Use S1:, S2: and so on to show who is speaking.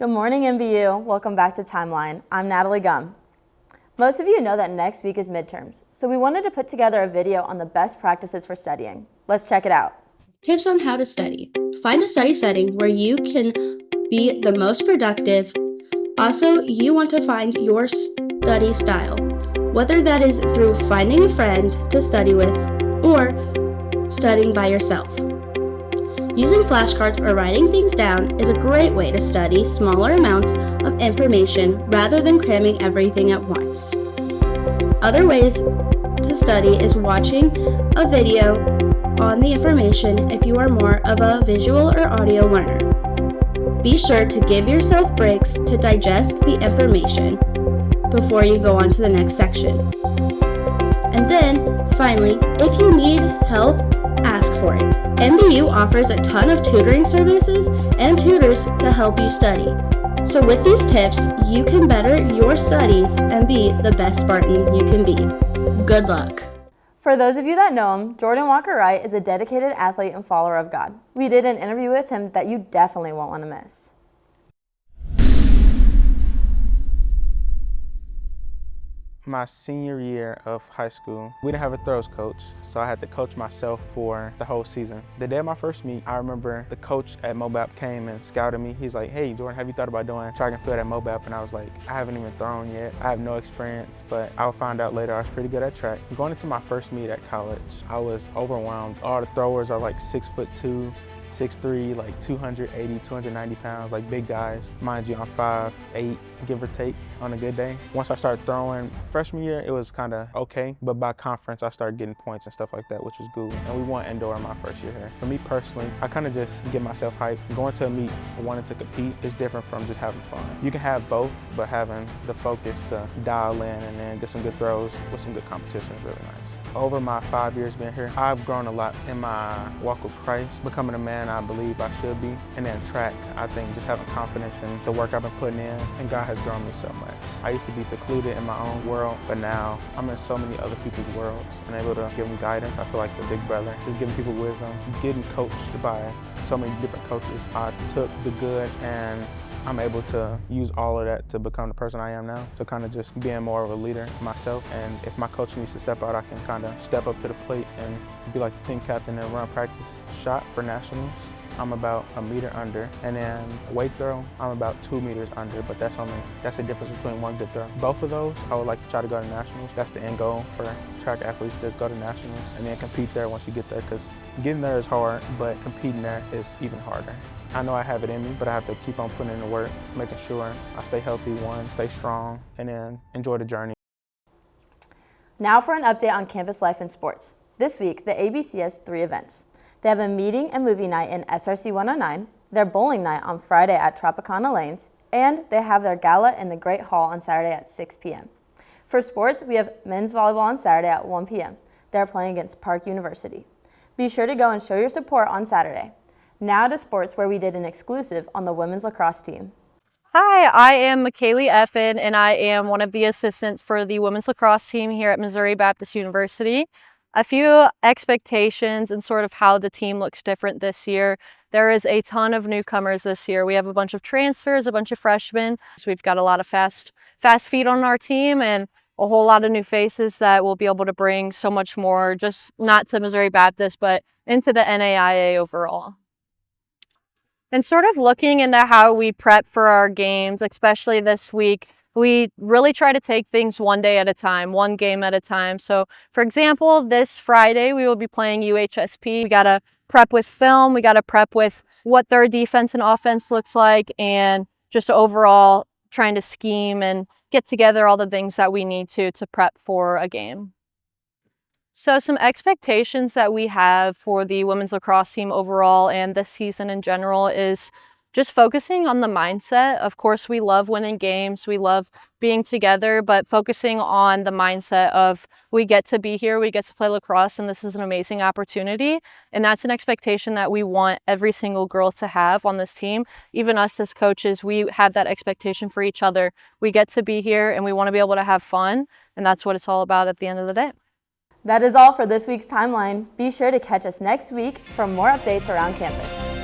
S1: Good morning, MBU. Welcome back to Timeline. I'm Natalie Gum. Most of you know that next week is midterms, so we wanted to put together a video on the best practices for studying. Let's check it out.
S2: Tips on how to study. Find a study setting where you can be the most productive. Also, you want to find your study style, whether that is through finding a friend to study with or studying by yourself. Using flashcards or writing things down is a great way to study smaller amounts of information rather than cramming everything at once. Other ways to study is watching a video on the information if you are more of a visual or audio learner. Be sure to give yourself breaks to digest the information before you go on to the next section. And then, finally, if you need help, ask for it. MBU offers a ton of tutoring services and tutors to help you study. So with these tips, you can better your studies and be the best Spartan you can be. Good luck.
S1: For those of you that know him, Jordan Walker Wright is a dedicated athlete and follower of God. We did an interview with him that you definitely won't want to miss.
S3: My senior year of high school, we didn't have a throws coach, so I had to coach myself for the whole season. The day of my first meet, I remember the coach at MOBAP came and scouted me. He's like, "Hey Jordan, have you thought about doing track and field at MOBAP?" And I was like, "I haven't even thrown yet. I have no experience," but I'll find out later I was pretty good at track. Going into my first meet at college, I was overwhelmed. All the throwers are like 6'2", 6'3", like 280, 290 pounds, like big guys. Mind you, I'm 5'8", give or take on a good day. Once I started throwing, freshman year, it was kind of okay, but by conference, I started getting points and stuff like that, which was good. And we won indoor my first year here. For me personally, I kind of just get myself hyped. Going to a meet, wanting to compete is different from just having fun. You can have both, but having the focus to dial in and then get some good throws with some good competition is really nice. Over my 5 years being here, I've grown a lot in my walk with Christ, becoming a man I believe I should be. And then track, I think just having confidence in the work I've been putting in, and God has grown me so much. I used to be secluded in my own world, but now I'm in so many other people's worlds and able to give them guidance. I feel like the big brother, just giving people wisdom, getting coached by so many different coaches. I took the good and I'm able to use all of that to become the person I am now, to kind of just being more of a leader myself. And if my coach needs to step out, I can kind of step up to the plate and be like the team captain and run practice shot for nationals. I'm about a meter under, and then weight throw, I'm about 2 meters under, but that's the difference between one good throw. Both of those, I would like to try to go to nationals. That's the end goal for track athletes, just go to nationals and then compete there once you get there, because getting there is hard, but competing there is even harder. I know I have it in me, but I have to keep on putting in the work, making sure I stay healthy, stay strong, and then enjoy the journey.
S1: Now for an update on campus life and sports. This week, the ABC has 3 events. They have a meeting and movie night in SRC 109, their bowling night on Friday at Tropicana Lanes, and they have their gala in the Great Hall on Saturday at 6 p.m. For sports, we have men's volleyball on Saturday at 1 p.m. They're playing against Park University. Be sure to go and show your support on Saturday. Now to sports, where we did an exclusive on the women's lacrosse team.
S4: Hi, I am McKaylee Effen, and I am one of the assistants for the women's lacrosse team here at Missouri Baptist University. A few expectations and sort of how the team looks different this year. There is a ton of newcomers this year. We have a bunch of transfers, a bunch of freshmen. So we've got a lot of fast feet on our team and a whole lot of new faces that will be able to bring so much more, just not to Missouri Baptist, but into the NAIA overall. And sort of looking into how we prep for our games, especially this week, we really try to take things one day at a time, one game at a time. So, for example, this Friday we will be playing UHSP. We got to prep with film, we got to prep with what their defense and offense looks like, and just overall trying to scheme and get together all the things that we need to prep for a game. So some expectations that we have for the women's lacrosse team overall and this season in general is just focusing on the mindset. Of course, we love winning games, we love being together, but focusing on the mindset of we get to be here, we get to play lacrosse, and this is an amazing opportunity. And that's an expectation that we want every single girl to have on this team. Even us as coaches, we have that expectation for each other. We get to be here and we want to be able to have fun, and that's what it's all about at the end of the day.
S1: That is all for this week's Timeline. Be sure to catch us next week for more updates around campus.